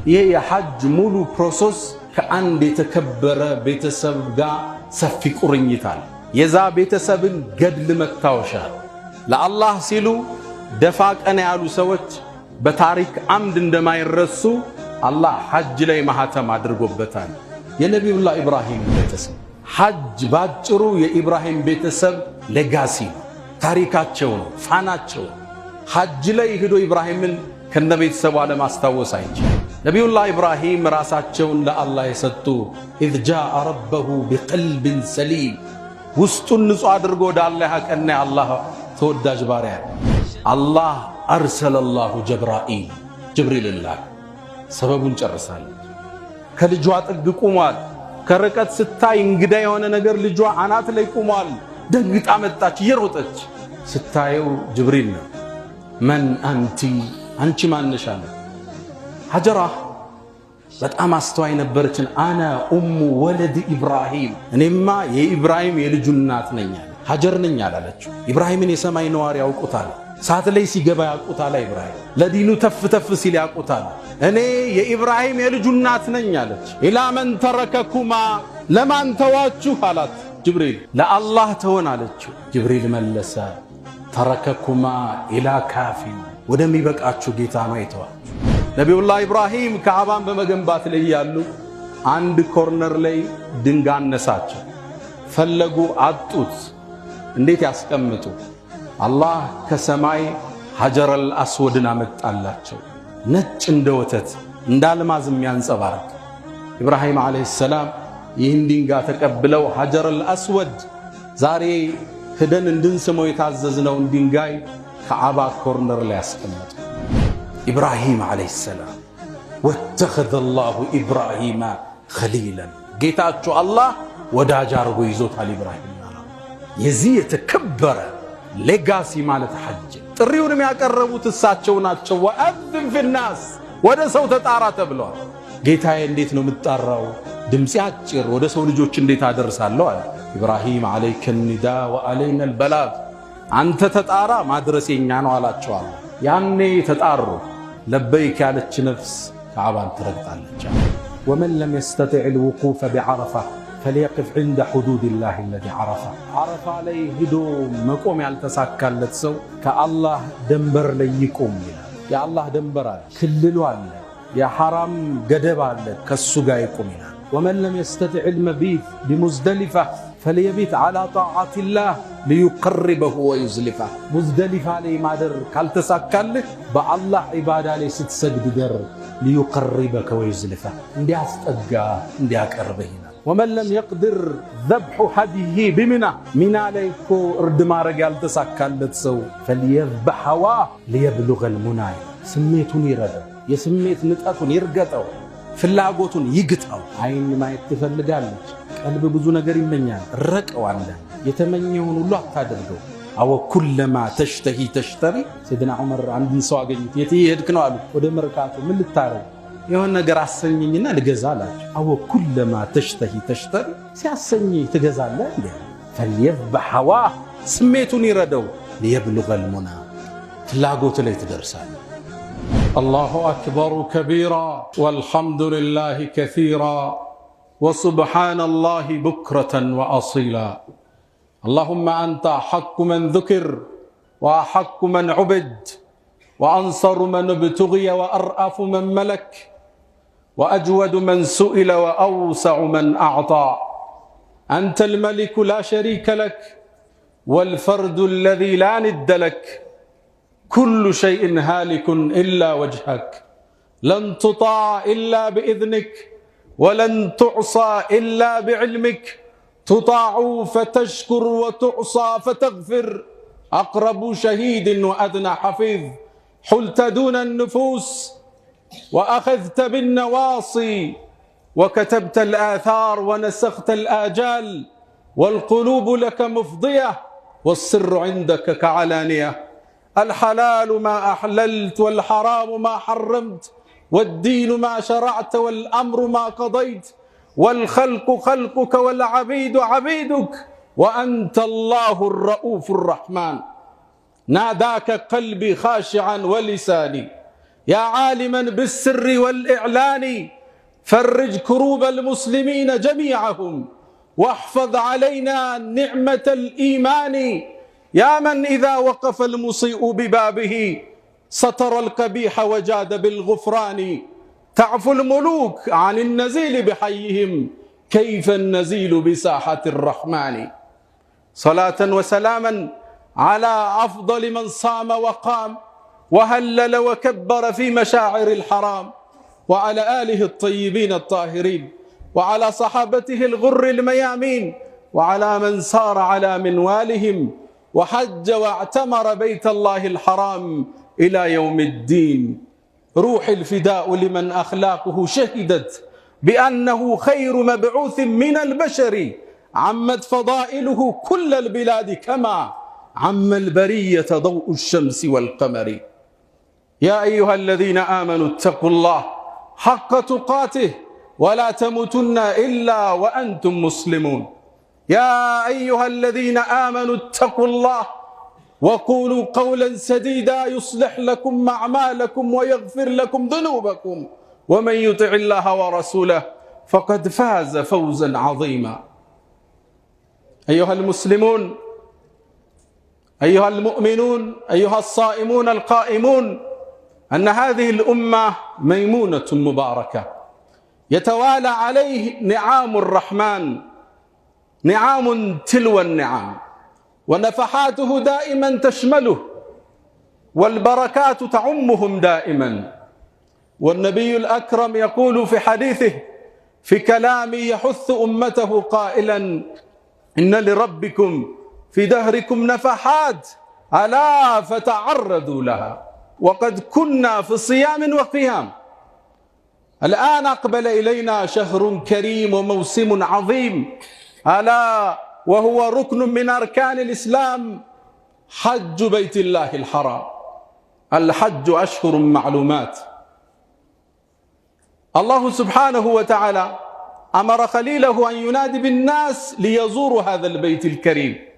ይሄ የሐጅ ሙሉ ፕሮሰስ ከአንድ የተከበረ ቤተሰብ ጋር ሰፊ ቁርኝት አለ። የዛ ቤተሰብን ገድል መታወሻ ለአላህ ሲሉ ደፋ ቀና ያሉ ሰዎች በታሪክ አምድ እንደማይረሱ አላህ ሐጅ ላይ ማህተም አድርጎበታል። የነቢዩላህ ኢብራሂም ቤተሰብ ሐጅ ባጭሩ የኢብራሂም ቤተሰብ ሌጋሲ ታሪካቸው ነው፣ ፋናቸው። ሐጅ ላይ ሄዶ ኢብራሂምን ከነቤተሰቡ ለማስታወስ አይችልም። ነቢዩላህ ኢብራሂም ራሳቸውን ለአላህ የሰጡ ኢዝ ጃአ ረበሁ ቢቀልብን ሰሊም ውስጡን ንጹህ አድርጎ ወደ አላህ ያቀና የአላህ ተወዳጅ ባሪያ አላህ አርሰለላሁ ጅብሪል ላከ። ሰበቡን ጨርሳለች። ከልጇ ጥግ ቁሟል። ከርቀት ስታይ እንግዳ የሆነ ነገር ልጇ አናት ላይ ቁሟል። ደንግጣ መጣች እየሮጠች። ስታየው ጅብሪል ነው። መን አንቲ አንቺ ማነሽ አለ። ሀጀራ በጣም አስተዋይ ነበረችን። አና ኡሙ ወለድ ኢብራሂም እኔማ የኢብራሂም የልጁ እናት ነኝ አለ። ሀጀር ነኝ አላለችው። ኢብራሂምን የሰማይ ነዋሪ ያውቁታል። ሰዓት ላይ ሲገባ ያውቁታል። ኢብራሂም ለዲኑ ተፍ ተፍ ሲል ያውቁታል። እኔ የኢብራሂም የልጁ እናት ነኝ አለች። ኢላ መን ተረከኩማ ለማን ተዋችሁ አላት ጅብሪል። ለአላህ ተሆን አለችው። ጅብሪል መለሰ ተረከኩማ ኢላ ካፊን ወደሚበቃችሁ ጌታ ነው የተዋችሁ። ነቢዩላህ ኢብራሂም ካዕባን በመገንባት ላይ ያሉ አንድ ኮርነር ላይ ድንጋይ አነሳቸው። ፈለጉ አጡት። እንዴት ያስቀምጡ? አላህ ከሰማይ ሀጀረል አስወድን አመጣላቸው። ነጭ እንደ ወተት እንደ አልማዝ የሚያንጸባርቅ። ኢብራሂም ዓለይሂ ሰላም ይህን ድንጋይ ተቀብለው ሀጀረል አስወድ ዛሬ ሄደን እንድንስመው የታዘዝነውን ድንጋይ ካዕባ ኮርነር ላይ ያስቀመጡ። ኢብራሂም ዓለይሂ ሰላም ወተኸዘ አላሁ ኢብራሂማ ኸሊለን ጌታቸው አላህ ወዳጅ አድርጎ ይዞታል። ኢብራሂም የዚህ የተከበረ ሌጋሲ ማለት ሐጅ። ጥሪውን የሚያቀርቡት እሳቸው ናቸው። ወአዝን ፊናስ ወደ ሰው ተጣራ ተብለዋል። ጌታዬ እንዴት ነው የምጣራው? ድምፄ አጭር ወደ ሰው ልጆች እንዴት አደርሳለሁ አለ ኢብራሂም። ዓለይከ ኒዳ ወዓለይና አልበላግ አንተ ተጣራ ማድረስ የኛ ነው አላቸዋል። ያኔ ተጣሩ። ለበይክ ያለች ነፍስ ካዕባን ትረግጣለች። ወመን ለም የስተጢዕ ልውቁፈ ቢዓረፋ فليقف عند حدود الله الذي عرفه عرفه ላይ ሄዶ መቆም ያልተሳካለት ሰው ከአላህ ደንበር ላይ ይቆም ይላል። የአላህ ደንበር አለ፣ ክልሉ አለ፣ የሐራም ገደብ አለ፣ ከሱ ጋር ይቆም ይላል። ومن لم يستطع المبيت بمزدلفه فليبيت على طاعه الله ليقربه ويزلفه مزدلفه ላይ ማደር ካልተሳካልህ በአላህ ዒባዳ ላይ ስትሰግድ ደር ليقربك ويزلفه እንዲያስጠጋ እንዲያቀርብህ። ومن لم يقدر ذبح هديه بمنى منى ليكو ارد مارق يالتساكالت سو فليذبح هواه ليبلغ المنى سميتون يرد يسميت نطاتون يرغطاو ፍላጎቱን ይግጣው። አይን ማየት ትፈልጋለች፣ ቀልብ ብዙ ነገር ይመኛል። ረቀው አለ የተመኘውን ሁሉ አታደርገው። አወ ኩለማ ተሽተሂ ተሽተሪ ሰይድና ዑመር አንድን ሰው አገኙት። የት ይሄድክ ነው አሉ። ወደ መርካቶ። ምን ልታረግ? የሆነ ነገር አሰኘኝና ልገዛ አላቸው። አወ ኩለማ ተሽተሂ ተሽተሪ ሲያሰኝ ትገዛለህ እንዴ? فليذبح هواه ስሜቱን ይረደው ليبلغ المنى ፍላጎት ላይ ትደርሳለህ። الله أكبر كبيرا والحمد لله كثيرا وسبحان الله بكرة وأصيلا. اللهم أنت أحق من ذكر وأحق من عبد وأنصر من ابتغي وأرأف من ملك وأجود من سئل وأوسع من أعطى. أنت الملك لا شريك لك والفرد الذي لا ند لك. كل شيء هالك إلا وجهك لن تطاع إلا بإذنك ولن تعصى إلا بعلمك. تطاع فتشكر وتعصى فتغفر. أقرب شهيد وأدنى حفيظ. حلت دون النفوس وأخذت بالنواصي وكتبت الآثار ونسخت الآجال. والقلوب لك مفضية والسر عندك كعلانية. الحلال ما أحللت والحرام ما حرمت والدين ما شرعت والأمر ما قضيت والخلق خلقك والعبيد عبيدك وأنت الله الرؤوف الرحمن. ناداك قلبي خاشعا ولساني يا عالما بالسر والإعلان فرج كروب المسلمين جميعهم واحفظ علينا نعمة الإيمان يا من إذا وقف المسيء ببابه ستر القبيح وجاد بالغفران تعفو الملوك عن النزيل بحيهم كيف النزيل بساحة الرحمن صلاة وسلاما على أفضل من صام وقام وهلل وكبر في مشاعر الحرام وعلى آله الطيبين الطاهرين وعلى صحابته الغر الميامين وعلى من سار على منوالهم وحج واعتمر بيت الله الحرام إلى يوم الدين روح الفداء لمن أخلاقه شهدت بأنه خير مبعوث من البشر عمت فضائله كل البلاد كما عم البرية ضوء الشمس والقمر يا أيها الذين آمنوا اتقوا الله حق تقاته ولا تموتن إلا وأنتم مسلمون يا أيها الذين آمنوا اتقوا الله وقولوا قولا سديدا يصلح لكم أعمالكم ويغفر لكم ذنوبكم ومن يطع الله ورسوله فقد فاز فوزا عظيما أيها المسلمون أيها المؤمنون أيها الصائمون القائمون أن هذه الأمة ميمونة مباركة يتوالى عليه نعام الرحمن نعام تلو النعام ونفحاته دائما تشمله والبركات تعمهم دائما والنبي الأكرم يقول في حديثه في كلام يحث أمته قائلا إن لربكم في دهركم نفحات ألا فتعرضوا لها وقد كنا في صيام وقيام الآن أقبل إلينا شهر كريم وموسم عظيم ألا وهو ركن من أركان الإسلام حج بيت الله الحرام الحج أشهر معلومات الله سبحانه وتعالى أمر خليله أن ينادي بالناس ليزوروا هذا البيت الكريم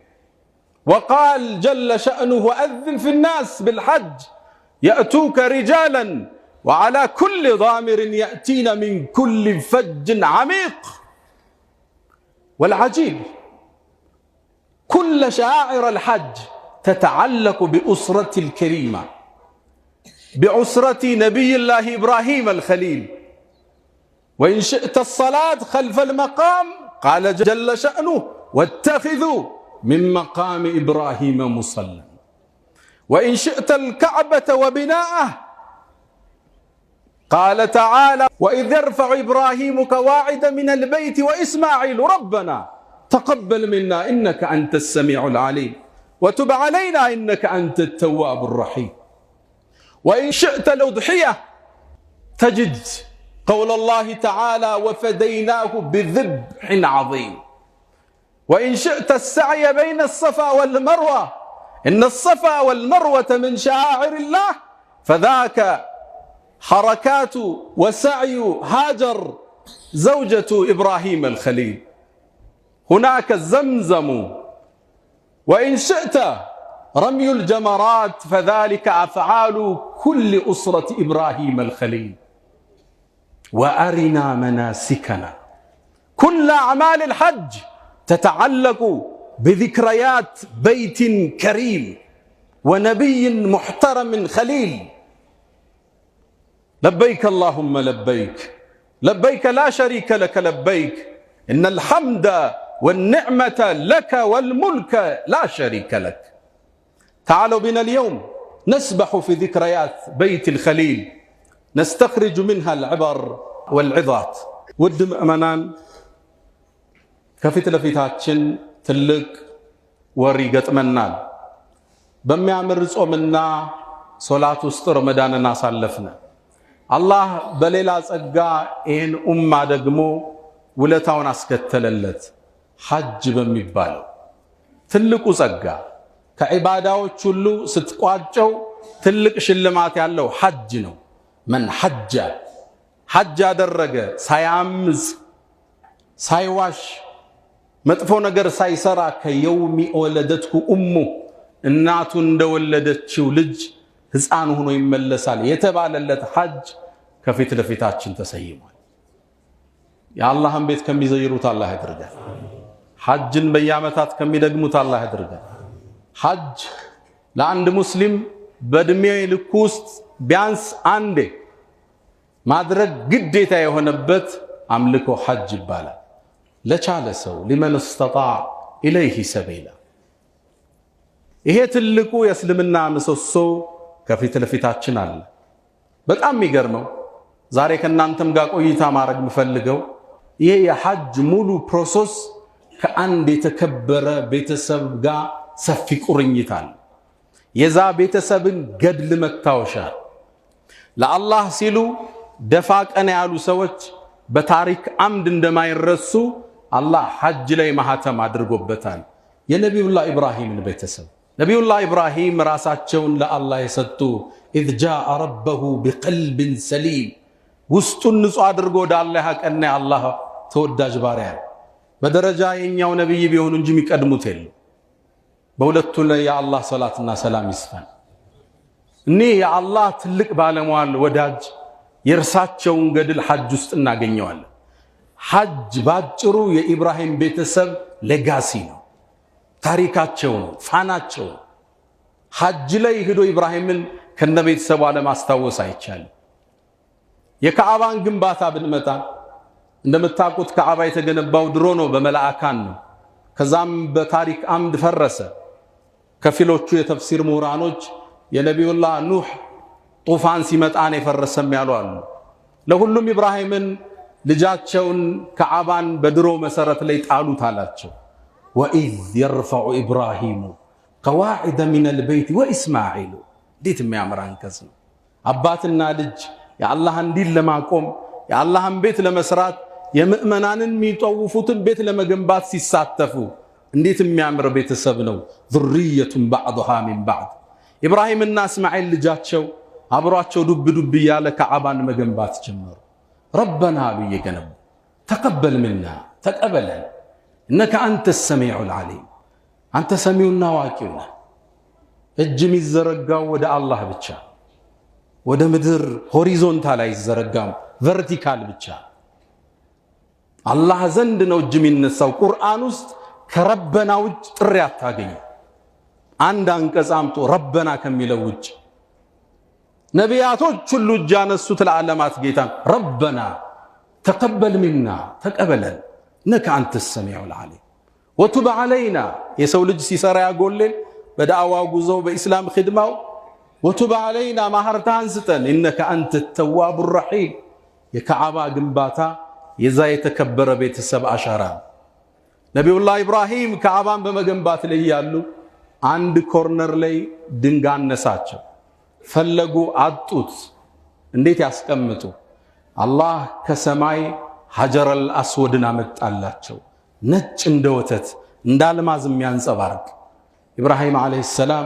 وقال جل شأنه وأذن في الناس بالحج يأتوك رجالا وعلى كل ضامر يأتين من كل فج عميق والعجيب كل شعائر الحج تتعلق بأسرة الكريمة بعسرة نبي الله إبراهيم الخليل وإن شئت الصلاة خلف المقام قال جل شأنه واتخذوا من مقام إبراهيم مصلى وإن شئت الكعبة وبناءه قال تعالى وإذ يرفع إبراهيم قواعد من البيت وإسماعيل ربنا تقبل منا إنك أنت السميع العليم وتب علينا إنك أنت التواب الرحيم وإن شئت الأضحية تجد قول الله تعالى وفديناه بذبح عظيم وإن شئت السعي بين الصفا والمروة إن الصفا والمروة من شعائر الله فذاك حركات وسعي هاجر زوجة إبراهيم الخليل هناك الزمزم وإن شئت رمي الجمرات فذلك أفعال كل أسرة إبراهيم الخليل وأرنا مناسكنا كل أعمال الحج تتعلق بذكريات بيت كريم ونبي محترم خليل لبيك اللهم لبيك لبيك لا شريك لك لبيك إن الحمد والنعمة لك والملك لا شريك لك تعالوا بنا اليوم نسبح في ذكريات بيت الخليل نستخرج منها العبر والعظات ودم أمنان كفت لفتاتشن تلك وريقت منان بميعمر رزق منا صلاة وسط رمضان الناس علفنا الله بليلا صقا إن أمة دقمو ولتاون አስከተለለት ሐጅ በሚባለው ትልቁ ጸጋ ከዒባዳዎች ሁሉ ስትቋጨው ትልቅ ሽልማት ያለው ሐጅ ነው من حج ሐጅ አደረገ ሳያምጽ ሳይዋሽ መጥፎ ነገር ሳይሰራ ከየውሚ ወለደትኩ ኡሙ እናቱ እንደወለደችው ልጅ ሕፃን ሆኖ ይመለሳል የተባለለት ሐጅ ከፊት ለፊታችን ተሰይሟል። የአላህን ቤት ከሚዘይሩት አላህ ያድርገን። ሐጅን በየዓመታት ከሚደግሙት አላህ ያድርገን። ሐጅ ለአንድ ሙስሊም በእድሜ ልክ ውስጥ ቢያንስ አንዴ ማድረግ ግዴታ የሆነበት አምልኮ ሐጅ ይባላል። ለቻለ ሰው ሊመን استطاع ኢለይሂ ሰቢላ። ይሄ ትልቁ የእስልምና ምሰሶ ከፊት ለፊታችን አለ። በጣም የሚገርመው ዛሬ ከናንተም ጋር ቆይታ ማድረግ የምፈልገው ይሄ የሐጅ ሙሉ ፕሮሰስ ከአንድ የተከበረ ቤተሰብ ጋር ሰፊ ቁርኝት አለ። የዛ ቤተሰብን ገድል መታወሻ ለአላህ ሲሉ ደፋ ቀና ያሉ ሰዎች በታሪክ አምድ እንደማይረሱ አላህ ሐጅ ላይ ማህተም አድርጎበታል። የነቢዩላህ ኢብራሂምን ቤተሰብ ነቢዩላህ ኢብራሂም ራሳቸውን ለአላህ የሰጡ إذ جاء ربه بقلب سليم ውስጡን ንጹህ አድርጎ ወደ አላህ ያቀና አላህ ተወዳጅ ባሪያ በደረጃ የኛው ነብይ ቢሆኑ እንጂ የሚቀድሙት የለም። በሁለቱ ላይ የአላህ ሰላትና ሰላም ይስፈን። እኔ የአላህ ትልቅ ባለሟል ወዳጅ የእርሳቸውን ገድል ሐጅ ውስጥ እናገኘዋለን። ሐጅ ባጭሩ የኢብራሂም ቤተሰብ ሌጋሲ ነው፣ ታሪካቸው ነው፣ ፋናቸው ነው። ሐጅ ላይ ሄዶ ኢብራሂምን ከነቤተሰቡ ለማስታወስ አይቻልም። የካዕባን ግንባታ ብንመጣ እንደምታውቁት ካዕባ የተገነባው ድሮ ነው፣ በመላእካን ነው። ከዛም በታሪክ አምድ ፈረሰ። ከፊሎቹ የተፍሲር ምሁራኖች የነቢዩላህ ኑህ ጡፋን ሲመጣን የፈረሰም ያሉ አሉ። ለሁሉም ኢብራሂምን ልጃቸውን ካዕባን በድሮ መሰረት ላይ ጣሉት አላቸው። ወኢዝ የርፈዑ ኢብራሂሙ ቀዋዒደ ሚነል በይት ወኢስማዒሉ። እንዴት የሚያምር አንቀጽ ነው! አባትና ልጅ የአላህን ዲን ለማቆም የአላህን ቤት ለመስራት የምእመናንን የሚጠውፉትን ቤት ለመገንባት ሲሳተፉ እንዴት የሚያምር ቤተሰብ ነው! ذرية بعضها من بعض። ኢብራሂምና እስማኤል ልጃቸው አብሯቸው ዱብ ዱብ ያለ ካዕባን መገንባት ጀመሩ። ረበና ብዬ ገነቡ። ተቀበል ምና ተቀበለን፣ እነከ አንተ السميع العليم፣ አንተ ሰሚውና አዋቂው ነህ። እጅ የሚዘረጋው ወደ አላህ ብቻ፣ ወደ ምድር ሆሪዞንታል አይዘረጋም፣ ቨርቲካል ብቻ አላህ ዘንድ ነው እጅ የሚነሳው። ቁርአን ውስጥ ከረበና ውጭ ጥሪ አታገኝ። አንድ አንቀጽ አምጦ ረበና ከሚለው ውጭ ነቢያቶች ሁሉ እጅ ያነሱት ለዓለማት ጌታ ረበና ተቀበል ሚና ተቀበለን፣ ነከ አንተ السميع العليم ወቱብ علينا። የሰው ልጅ ሲሰራ ያጎልን በዳዕዋ ጉዞው በእስላም ኺድማው ወቱብ علينا ማህርታን ስጠን፣ ኢነከ አንተ التواب الرحيم። የካዕባ ግንባታ የዛ የተከበረ ቤተሰብ አሻራ። ነቢዩላህ ኢብራሂም ካዕባን በመገንባት ላይ ያሉ አንድ ኮርነር ላይ ድንጋይ አነሳቸው። ፈለጉ፣ አጡት። እንዴት ያስቀምጡ? አላህ ከሰማይ ሐጀረል አስወድን አመጣላቸው። ነጭ እንደ ወተት እንደ አልማዝ የሚያንጸባርቅ። ኢብራሂም አለይሂ ሰላም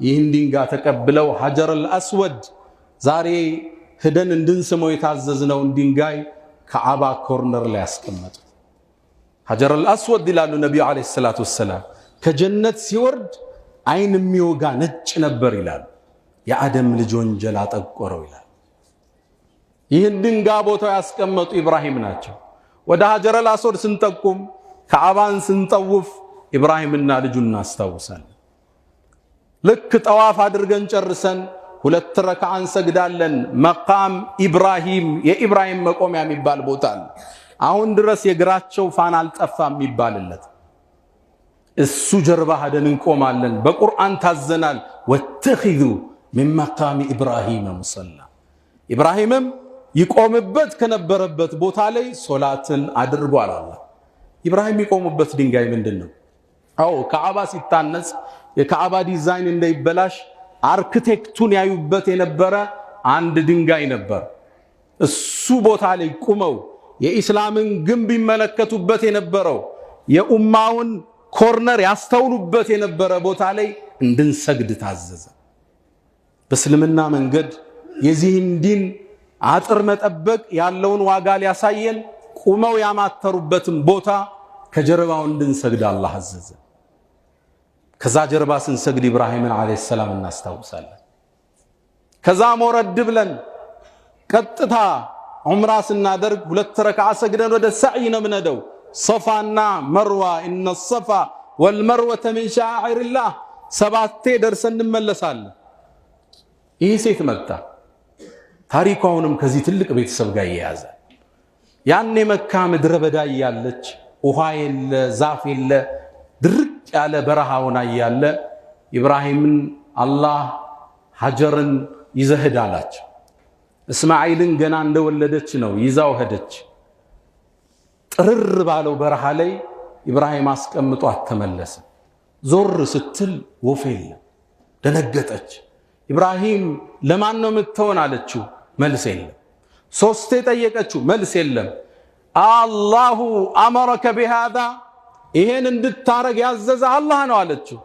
ይህን ድንጋይ ተቀብለው ሐጀረል አስወድ ዛሬ ሄደን እንድንስመው የታዘዝነውን ድንጋይ ካዕባ ኮርነር ላይ ያስቀመጡ። ሐጀረል አስወድ ይላሉ ነብዩ አለይሂ ሰላቱ ወሰላም ከጀነት ሲወርድ አይን የሚወጋ ነጭ ነበር ይላሉ። የአደም ልጅ ወንጀል አጠቆረው ይላል። ይህን ድንጋይ ቦታው ያስቀመጡ ኢብራሂም ናቸው። ወደ ሐጀረል አስወድ ስንጠቁም ካዕባን ስንጠውፍ ኢብራሂምና ልጁን እናስታውሳለን። ልክ ጠዋፍ አድርገን ጨርሰን 2 ረክዓ እንሰግዳለን። መቃም ኢብራሂም የኢብራሂም መቆሚያ የሚባል ቦታ አለ። አሁን ድረስ የግራቸው ፋና አልጠፋም የሚባልለት እሱ ጀርባ ሄደን እንቆማለን። በቁርአን ታዘናል። ወተኺዙ ሚን መቃሚ ኢብራሂም ሙሰላ። ኢብራሂምም ይቆምበት ከነበረበት ቦታ ላይ ሶላትን አድርጓል። አላህ ኢብራሂም ይቆሙበት ድንጋይ ምንድነው? አዎ ካዕባ ሲታነጽ የካዕባ ዲዛይን እንዳይበላሽ አርክቴክቱን ያዩበት የነበረ አንድ ድንጋይ ነበር። እሱ ቦታ ላይ ቁመው የኢስላምን ግንብ ይመለከቱበት የነበረው የኡማውን ኮርነር ያስተውሉበት የነበረ ቦታ ላይ እንድንሰግድ ታዘዘ። በእስልምና መንገድ የዚህን ዲን አጥር መጠበቅ ያለውን ዋጋ ሊያሳየን ቁመው ያማተሩበትን ቦታ ከጀርባው እንድንሰግድ አላህ አዘዘ። ከዛ ጀርባ ስንሰግድ ኢብራሂምን አለይሂ ሰላም እናስታውሳለን። ከዛም ወረድ ብለን ቀጥታ ዑምራ ስናደርግ 2 ረክዓ ሰግደን ወደ ሰዕይ ነው የምንሄደው። ሶፋና መርዋ ኢነ ሶፋ ወልመርወተ ሚን ሸዓኢሪላህ 7 ደርሰን እንመለሳለን። ይህ ሴት መጣ። ታሪኳውንም ከዚህ ትልቅ ቤተሰብ ጋር ይያያዘ። ያኔ መካ ምድረ በዳ ያለች ውሃ የለ ዛፍ የለ ድርቅ ያለ በረሃውና ያለ ኢብራሂምን አላህ ሀጀርን ይዘህድ አላቸው። እስማኤልን ገና እንደወለደች ነው ይዛው ሄደች። ጥርር ባለው በረሃ ላይ ኢብራሂም አስቀምጦ ተመለሰ። ዞር ስትል ወፍ የለም። ደነገጠች። ኢብራሂም ለማን ነው የምትሆን አለችው። መልስ የለም። 3 ጠየቀችው። መልስ የለም። አላሁ አመረከ ቢሃዛ ይሄን እንድታረግ ያዘዘ አላህ ነው አለችው።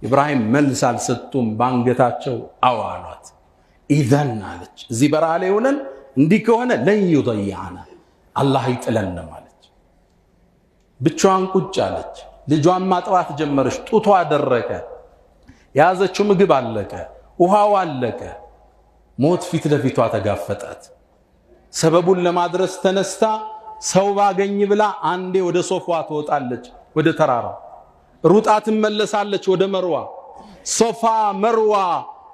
ኢብራሂም መልስ አልሰጡም። ባንገታቸው አዋሏት። ኢዘን አለች እዚህ በረሃ ላይ ሆነን እንዲህ ከሆነ ለን ይضيعنا አላህ ይጥለንም አለች። ብቻዋን ቁጭ አለች። ልጇን ማጥባት ጀመረች። ጡቷ ደረቀ። ያዘችው ምግብ አለቀ። ውሃው አለቀ። ሞት ፊት ለፊቷ ተጋፈጣት። ሰበቡን ለማድረስ ተነስታ ሰው ባገኝ ብላ አንዴ ወደ ሶፋ ትወጣለች። ወደ ተራራ ሩጣ ትመለሳለች። ወደ መርዋ ሶፋ መርዋ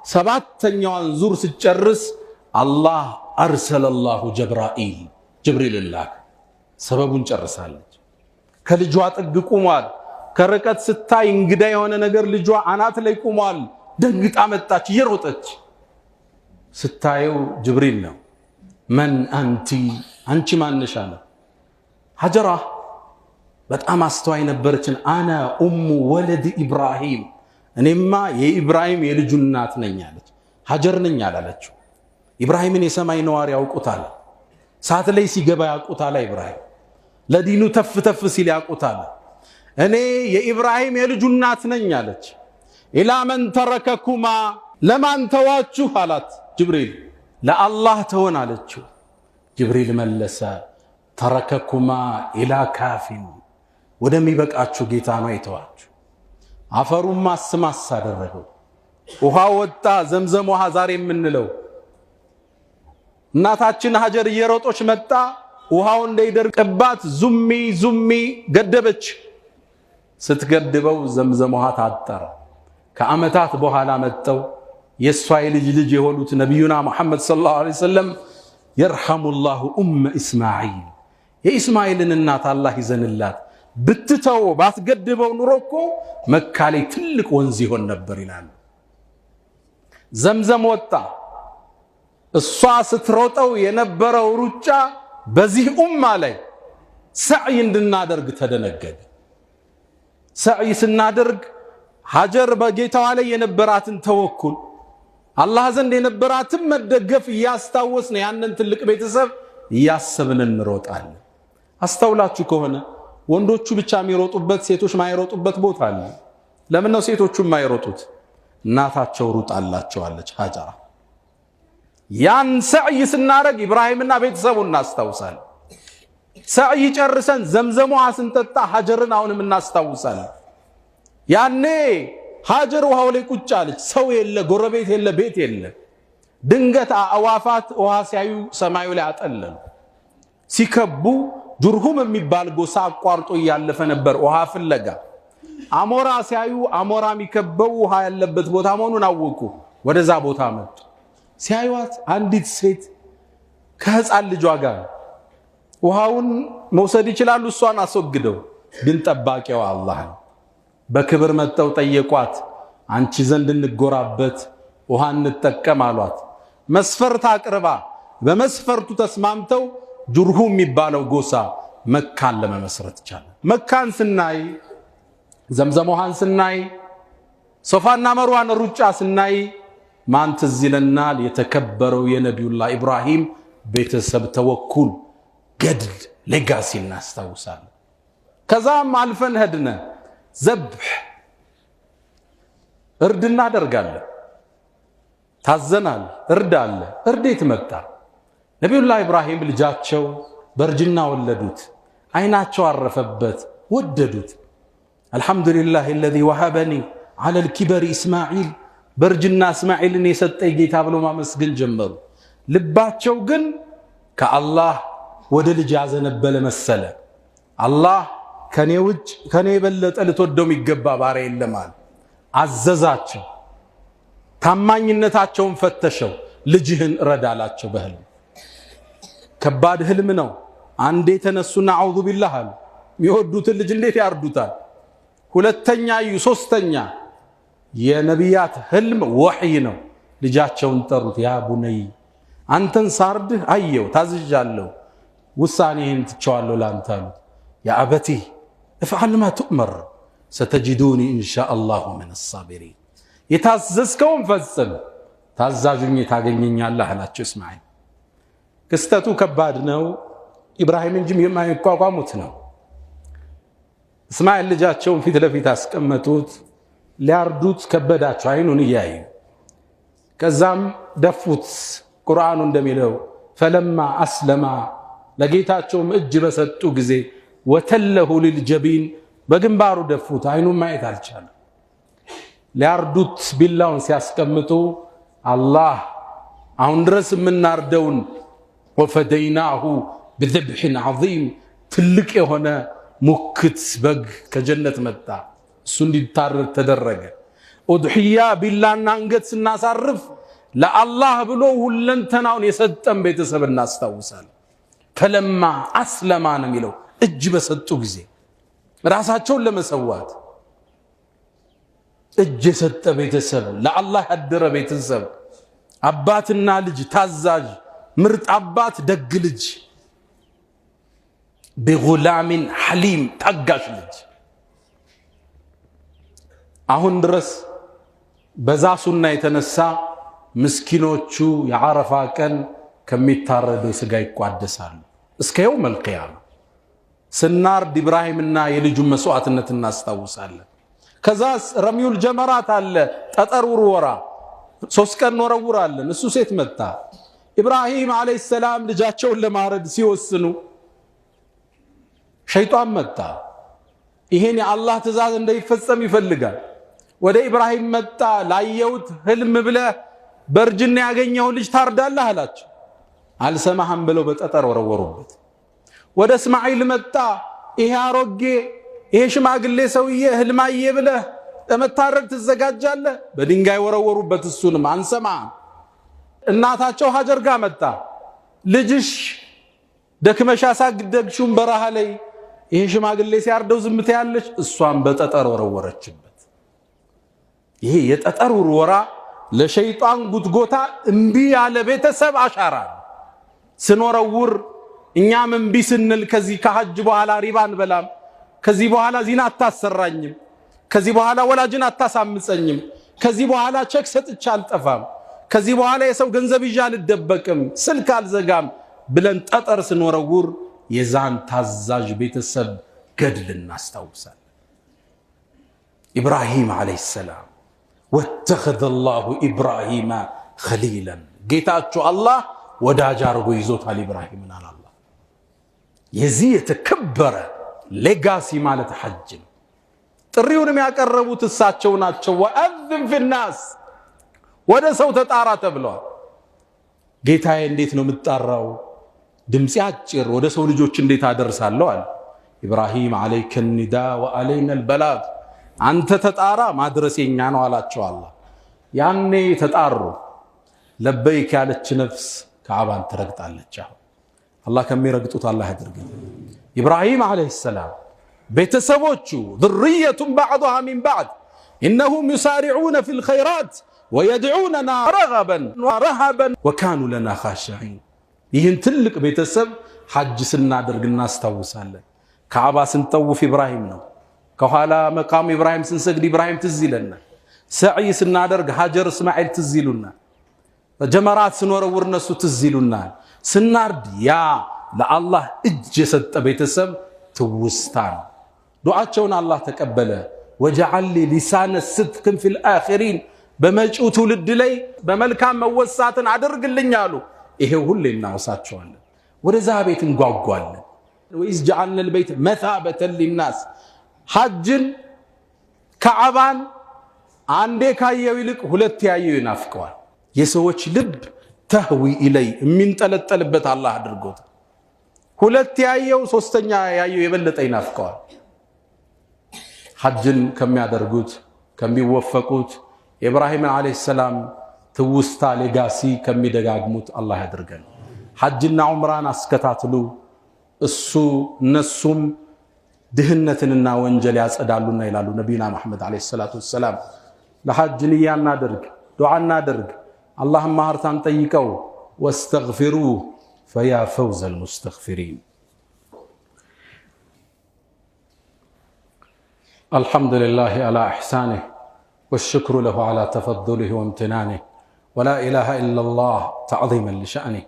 7ኛዋን ዙር ሲጨርስ አላህ አርሰለላሁ ጅብሪል ላከ። ሰበቡን ጨርሳለች። ከልጇ ጥግ ቁሟል። ከርቀት ስታይ እንግዳ የሆነ ነገር ልጇ አናት ላይ ቁሟል። ደንግጣ መጣች እየሮጠች። ስታየው ጅብሪል ነው። መን አንቲ አንቺ ማንሽ አለ። ሀጀራ በጣም አስተዋይ ነበረችን። አና ኡሙ ወለድ ኢብራሂም እኔማ የኢብራሂም የልጁ እናት ነኝ አለች። ሀጀር ነኝ አላለችው። ኢብራሂምን የሰማይ ነዋሪ ያውቁታል። ሳት ላይ ሲገባ ያውቁታል። ኢብራሂም ለዲኑ ተፍ ተፍ ሲል ያውቁታል። እኔ የኢብራሂም የልጁ እናት ነኝ አለች። ኢላ መን ተረከኩማ ለማን ተዋችሁ አላት ጅብሪል። ለአላህ ተሆን አለችው። ጅብሪል መለሰ ተረከኩማ ኢላ ካፊን ወደሚበቃችሁ ጌታ ነው የተዋችሁ። አፈሩን ማስማስ አደረገው። ውሃ ወጣ። ዘምዘም ውሃ ዛሬ የምንለው። እናታችን ሀጀር እየሮጦች መጣ። ውሃው እንዳይደርቅባት ዙሚ ገደበች። ስትገድበው ዘምዘም ውሃ ታጠረ። ከዓመታት በኋላ መጣው የሷ ልጅ የሆኑት ነብዩና መሐመድ ሰለላሁ ዐለይሂ ወሰለም የርሐሙላሁ ኡም ኢስማዒል የኢስማኤልን እናት አላህ ይዘንላት ብትተው ባትገድበው ኑሮ እኮ መካ ላይ ትልቅ ወንዝ ይሆን ነበር ይላሉ። ዘምዘም ወጣ። እሷ ስትሮጠው የነበረው ሩጫ በዚህ ኡማ ላይ ሰዕይ እንድናደርግ ተደነገገ። ሰዕይ ስናደርግ ሀጀር በጌታዋ ላይ የነበራትን ተወኩል አላህ ዘንድ የነበራትን መደገፍ እያስታወስን ያንን ትልቅ ቤተሰብ እያሰብን እንሮጣለን። አስተውላችሁ ከሆነ ወንዶቹ ብቻ የሚሮጡበት ሴቶች ማይሮጡበት ቦታ አለ። ለምን ነው ሴቶቹ ማይሮጡት? እናታቸው ሩጣላቸዋለች ሀጀራ። ያን ሰዕይ ስናረግ ኢብራሂምና ቤተሰቡን እናስታውሳለን። ሰዕይ ጨርሰን ዘምዘም ውሃ ስንጠጣ ሀጀርን አሁንም እናስታውሳለን። ያኔ ሀጀር ውሃው ላይ ቁጭ አለች። ሰው የለ፣ ጎረቤት የለ፣ ቤት የለ። ድንገት አዋፋት ውሃ ሲያዩ ሰማዩ ላይ አጠለሉ። ሲከቡ ጁርሁም የሚባል ጎሳ አቋርጦ እያለፈ ነበር ውሃ ፍለጋ። አሞራ ሲያዩ አሞራ የሚከበው ውሃ ያለበት ቦታ መሆኑን አወቁ። ወደዛ ቦታ መጡ። ሲያዩት አንዲት ሴት ከህፃን ልጇ ጋር ውሃውን መውሰድ ይችላሉ። እሷን አስወግደው፣ ግን ጠባቂው አላህ ነው። በክብር መጥተው ጠየቋት። አንቺ ዘንድ እንጎራበት ውሃ እንጠቀም አሏት። መስፈርት አቅርባ በመስፈርቱ ተስማምተው ጁርሁም የሚባለው ጎሳ መካን ለመመስረት ቻለ። መካን ስናይ፣ ዘምዘም ውሃን ስናይ፣ ሶፋና መርዋን ሩጫ ስናይ ማን ትዝ ይለናል? የተከበረው የነቢዩላህ ኢብራሂም ቤተሰብ ተወኩል ገድል ሌጋሲ እናስታውሳለን። ከዛም አልፈን ሄድነ ዘብህ እርድ እናደርጋለን። ታዘናል። እርድ አለ። እርዴት መጣ? ነቢዩላህ ኢብራሂም ልጃቸው በእርጅና ወለዱት። አይናቸው አረፈበት፣ ወደዱት። አልሐምዱሊላህ الذي وهبني على الكبر إسماعيل በርጅና እስማኤልን የሰጠኝ ጌታ ብሎ ማመስገን ጀመሩ። ልባቸው ግን ከአላህ ወደ ልጅ ያዘነበለ መሰለ። አላህ ከኔ ውጭ ከኔ የበለጠ ልትወደው የሚገባ ባሪያ የለም አለ። አዘዛቸው። ታማኝነታቸውን ፈተሸው። ልጅህን ረዳላቸው በህልም። ከባድ ህልም ነው። አንዴ ተነሱና አዑዙ ቢላህ አሉ። የሚወዱትን ልጅ እንዴት ያርዱታል? ሁለተኛ ሶስተኛ የነቢያት ህልም ወህይ ነው። ልጃቸውን ጠሩት። ያ ቡነይ አንተን ሳርድህ አየው ታዝዣለሁ፣ ውሳኔህን ትቸዋለሁ ላንተ አሉት። ያ አበቲ እፍዓል ማ ትእመር ሰተጅዱኒ ኢንሻአላሁ ሚነ አሳቢሪን። የታዘዝከውን ፈጽም ታዛዡኝ ታገኘኛለህ አላቸው። እስማኤል ክስተቱ ከባድ ነው። ኢብራሂም እንጂ የማይቋቋሙት ነው። እስማኤል ልጃቸውን ፊት ለፊት አስቀመጡት። ሊያርዱት ከበዳቸው አይኑን እያዩ። ከዛም ደፉት። ቁርአኑ እንደሚለው ፈለማ አስለማ ለጌታቸውም እጅ በሰጡ ጊዜ ወተለሁ ሊልጀቢን በግንባሩ ደፉት። አይኑን ማየት አልቻለም። ሊያርዱት ቢላውን ሲያስቀምጡ አላህ አሁን ድረስ የምናርደውን ወፈደይናሁ ብذብሕን ዐዚም ትልቅ የሆነ ሙክት በግ ከጀነት መጣ። እሱ እንዲታረድ ተደረገ። ኡድሕያ ቢላና አንገት ስናሳርፍ ለአላህ ብሎ ሁለንተናውን የሰጠን ቤተሰብ እናስታውሳለን። ፈለማ አስለማ ነው የሚለው እጅ በሰጡ ጊዜ ራሳቸውን ለመሰዋት እጅ የሰጠ ቤተሰብ፣ ለአላህ ያደረ ቤተሰብ፣ አባትና ልጅ ታዛዥ፣ ምርጥ አባት፣ ደግ ልጅ፣ ቢጉላሚን ሐሊም ታጋሽ ልጅ። አሁን ድረስ በዛ ሱና የተነሳ ምስኪኖቹ የዓረፋ ቀን ከሚታረደው ስጋ ይቋደሳሉ እስከ የውመል ቂያማ። ስናርድ ኢብራሂምና የልጁን መስዋዕትነት እናስታውሳለን። ከዛስ ረሚዩል ጀመራት አለ፣ ጠጠር ውርወራ 3 ቀን እንወረውራለን። እሱ ሴት መጣ። ኢብራሂም አለይሂ ሰላም ልጃቸውን ለማረድ ሲወስኑ ሸይጣን መጣ። ይሄን የአላህ ትእዛዝ እንዳይፈጸም ይፈልጋል። ወደ ኢብራሂም መጣ። ላየውት ህልም ብለህ በርጅና ያገኘው ልጅ ታርዳለህ አላቸው። አልሰማህም ብለው በጠጠር ወረወሩበት። ወደ እስማኤል መጣ። ይሄ አሮጌ ይሄ ሽማግሌ ሰውዬ ህልማዬ ብለህ ለመታረድ ትዘጋጃለህ? በድንጋይ ወረወሩበት። እሱንም አንሰማህም። እናታቸው ሀጀር ጋር መጣ። ልጅሽ ደክመሻ ሳግደግሹም በረሃ ላይ ይሄ ሽማግሌ ሲያርደው ዝምታ ያለች፣ እሷን በጠጠር ወረወረችበት። ይሄ የጠጠር ውርወራ ለሸይጣን ጉትጎታ እምቢ ያለ ቤተሰብ አሻራ ስንወረውር እኛም እምቢ ስንል ከዚህ ከሐጅ በኋላ ሪባን በላም፣ ከዚህ በኋላ ዚና አታሰራኝም፣ ከዚህ በኋላ ወላጅን አታሳምፀኝም፣ ከዚህ በኋላ ቼክ ሰጥቼ አልጠፋም፣ ከዚህ በኋላ የሰው ገንዘብ ይዤ አልደበቅም፣ ስልክ አልዘጋም ብለን ጠጠር ስንወረውር የዛን ታዛዥ ቤተሰብ ገድል እናስታውሳለን። ኢብራሂም አለይሂ ሰላም ወተኸዘ አላሁ ኢብራሂማ ኸሊላን፣ ጌታቸው አላህ ወዳጅ አድርጎ ይዞታል ኢብራሂምን አለ አላህ። የዚህ የተከበረ ሌጋሲ ማለት ሐጅ ነው። ጥሪውንም ያቀረቡት እሳቸው ናቸው። ወአዝን ፊናስ፣ ወደ ሰው ተጣራ ተብለዋል። ጌታዬ እንዴት ነው የምጣራው? ድምጽ አጭር፣ ወደ ሰው ልጆች እንዴት አደርሳለሁ አለ ኢብራሂም። አለይከ ኒዳ ወአለይና አልበላግ፣ አንተ ተጣራ ማድረስ የኛ ነው አላቸው አላህ። ያኔ ተጣሩ። ለበይክ ያለች ነፍስ ካዕባን ትረግጣለች። አላህ ከሚረግጡት አላህ ያድርገን። ኢብራሂም አለይሂ ሰላም ቤተሰቦቹ ذرية بعضها من بعض إنهم يسارعون في الخيرات ويدعوننا رغبا ورهبا وكانوا لنا خاشعين። ይህን ትልቅ ቤተሰብ ሐጅ ስናደርግ እናስታውሳለን። ካዕባ ስንጠውፍ ኢብራሂም ነው። ከኋላ መቃም ኢብራሂም ስንሰግድ ኢብራሂም ትዝ ይለናል። ሰዕይ ስናደርግ ሀጀር እስማኤል ትዝ ይሉናል። ጀመራት ስንወረውር እነሱ ትዝ ይሉናል። ስናርድ ያ ለአላህ እጅ የሰጠ ቤተሰብ ትውስታ ነው። ዱዓቸውን አላህ ተቀበለ። ወጀዐል ሊ ሊሳነ ስድቅን ፊል አኺሪን፣ በመጪው ትውልድ ላይ በመልካም መወሳትን አድርግልኝ አሉ። ይሄው ሁሌ እናወሳቸዋለን። ወደዛ ቤት እንጓጓለን። ወኢዝ ጀዐልና አልበይተ መሳበተን ሊናስ፣ ሐጅን ካዕባን አንዴ ካየው ይልቅ ሁለት ያየው ይናፍቀዋል። የሰዎች ልብ ተህዊ ኢለይ የሚንጠለጠልበት አላህ አድርጎት ሁለት ያየው ሶስተኛ ያየው የበለጠ ይናፍቀዋል። ሐጅን ከሚያደርጉት ከሚወፈቁት ኢብራሂም አለይሂ ሰላም ትውስታ ሌጋሲ ከሚደጋግሙት አላህ ያድርገን። ሐጅና ዑምራን አስከታትሉ። እነሱም ድህነትንና ወንጀል ያጸዳሉና ይላሉ ነቢዩና መሐመድ አለይሂ ሰላቱ ወሰላም። ለሐጅ ንያ እናድርግ፣ ዱዓ እናድርግ፣ አላህን ማህርታን ጠይቀው። ወስተግፊሩሁ ፈያ ፈውዘል ሙስተግፊሪን። አልሐምዱሊላሂ ዐላ ኢሕሳኒህ ወሽክሩ ለሁ ዐላ ተፈዱሊህ ወምትናኒህ ወላ ኢላሃ ኢለላህ ተዕዚመን ሊሸእኒህ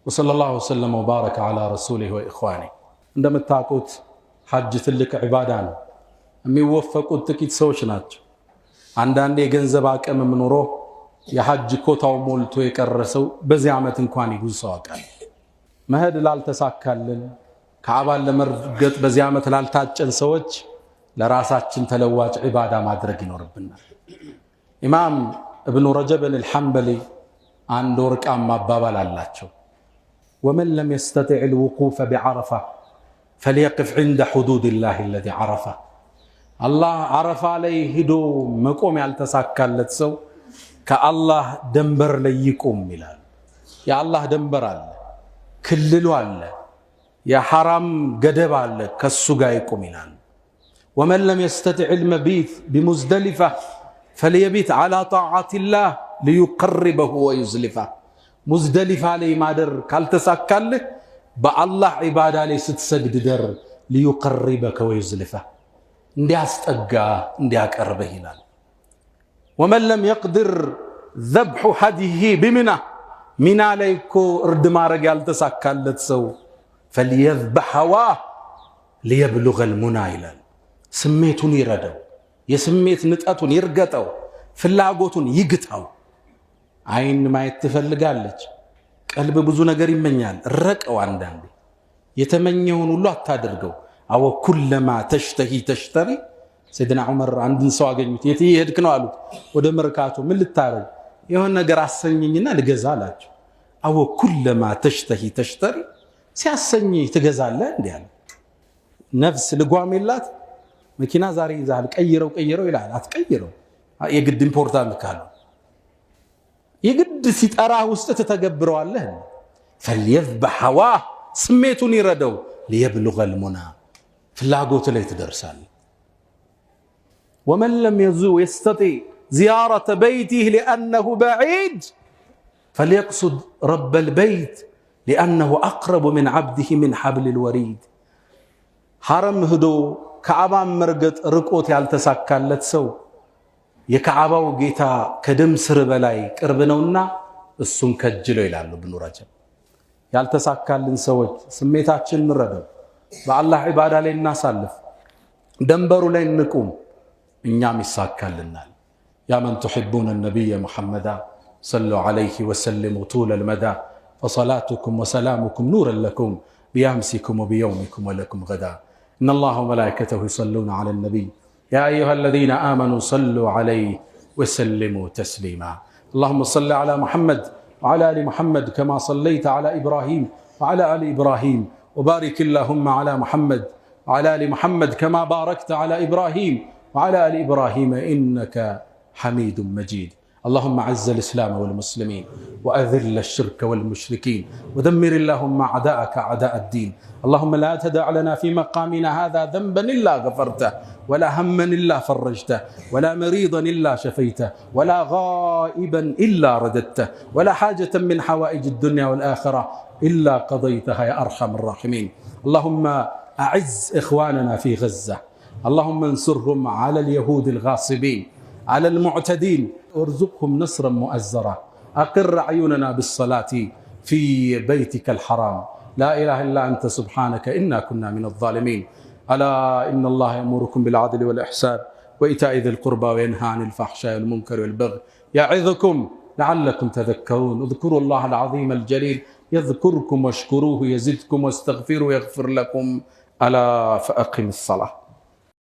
ወሰለላሁ ወሰለም ወባረከ ዐላ ረሱሊህ ወኢኽዋኒህ። እንደምታውቁት ሐጅ ትልቅ ዒባዳ ነው። የሚወፈቁት ጥቂት ሰዎች ናቸው። አንዳንዴ የገንዘብ አቅም ኖሮ የሐጅ ኮታው ሞልቶ የቀረሰው በዚህ ዓመት እንኳን ይጉሰው አቃል መሄድ ላልተሳካልን ካዕባን ለመርገጥ በዚህ ዓመት ላልታጨን ሰዎች ለራሳችን ተለዋጭ ዒባዳ ማድረግ ይኖርብናል። ኢማም እብኑ ረጀብን አልሐንበሊ አንድ ወርቃማ አባባል አላቸው። ወመን ለም የስተጢዕ ልውቁፈ ቢዓረፋ فليقف عند حدود الله الذي عرفه الله عرف عليه هدو مقوم ያልተሳካለት ሰው ከአላህ ደንበር ላይ ይቆም ይላል። የአላህ ደንበር አለ፣ ክልሉ አለ፣ የሐራም ገደብ አለ፣ ከሱ ጋር ይቆም ይላል። ومن لم يستطع المبيت بمزدلفة فليبيت على طاعة الله ليقربه ويزلفه مزدلفة عليه ማደር ካልተሳካልህ በአላህ ዒባዳ ላይ ስትሰግድ ደር ሊዩቀርበከ ወይዝልፈህ እንዲያስጠጋ እንዲያቀርበህ ይላል። ወመን ለም የቅድር ዘብሑ ሐዲሂ ቢሚና ሚና ላይ እኮ እርድ ማድረግ ያልተሳካለት ሰው ፈልየዝበሕ ሀዋህ ሊየብሉገል ሙና ይላል። ስሜቱን ይረደው፣ የስሜት ንጠቱን ይርገጠው፣ ፍላጎቱን ይግታው። አይን ማየት ትፈልጋለች፣ ቀልብ ብዙ ነገር ይመኛል። ረቀው አንዳንዴ የተመኘውን ሁሉ አታድርገው። አወ ኩለማ ተሽተሂ ተሽተሪ። ሰይድና ዑመር አንድን ሰው አገኙት። የት ይሄድክ ነው አሉት። ወደ መርካቶ። ምን ልታረግ? የሆነ ነገር አሰኘኝና ልገዛ አላቸው። አወ ኩለማ ተሽተሂ ተሽተሪ፣ ሲያሰኝ ትገዛለህ እንዴ አለ። ነፍስ ልጓም የላት። መኪና ዛሬ ይዛል፣ ቀይረው ይላል። አትቀይረው፣ የግድ ኢምፖርታንት ካለው የግድ ሲጠራ ውስጥ ተተገብረዋለህ። ፈልየዝበሕ ሀዋህ ስሜቱን ይረደው፣ ሊየብሉገል ሙና ፍላጎት ላይ ትደርሳለህ። ወመን ለም የስተጢዕ ዚያረተ በይቲህ ሊአነሁ በዒድ ፈልየቅሱድ ረበል በይት ሊአነሁ አቅረቡ ምን ዓብዲህ ምን ሐብሊል ወሪድ። ሐረም ሂዶ ካዕባን መርገጥ ርቆት ያልተሳካለት ሰው የካዕባው ጌታ ከደም ስር በላይ ቅርብ ነውና እሱን ከጅለው ይላሉ ኢብኑ ረጀብ። ያልተሳካልን ሰዎች ስሜታችን እንረዳው፣ በአላህ ዒባዳ ላይ እናሳልፍ፣ ደንበሩ ላይ እንቁም፣ እኛም ይሳካልናል። ያ መን ትሕቡነ ነቢየ ሙሐመዳ ሰሉ ዐለይሂ ወሰሊሙ ጡለል መዳ ፈሰላቱኩም ወሰላሙኩም ኑረን ለኩም ቢያምሲኩም ወቢየውሚኩም ወለኩም ገዳ ኢነላሀ ወመላኢከተሁ ዩሰሉነ ዐለ ነቢይ يا أيها الذين آمنوا صلوا عليه وسلموا تسليما اللهم صل على محمد وعلى آل محمد كما صليت على إبراهيم وعلى آل إبراهيم وبارك اللهم على محمد وعلى آل محمد كما باركت على إبراهيم وعلى آل إبراهيم إنك حميد مجيد اللهم أعز الإسلام والمسلمين وأذل الشرك والمشركين ودمر اللهم أعداءك أعداء الدين اللهم لا تدع لنا في مقامنا هذا ذنبا إلا غفرته ولا هما إلا فرجته ولا مريضا إلا شفيته ولا غائبا إلا رددته ولا حاجة من حوائج الدنيا والآخرة إلا قضيتها يا أرحم الراحمين اللهم أعز إخواننا في غزة اللهم انصرهم على اليهود الغاصبين على المعتدين وارزقهم نصرا مؤزرا أقر عيوننا بالصلاة في بيتك الحرام لا إله إلا أنت سبحانك إنا كنا من الظالمين ألا إن الله يأمركم بالعدل والإحسان وإيتاء ذي القربى وينهى عن الفحشاء والمنكر والبغي يعظكم لعلكم تذكرون اذكروا الله العظيم الجليل يذكركم واشكروه يزدكم واستغفروه يغفر لكم ألا فأقم الصلاة.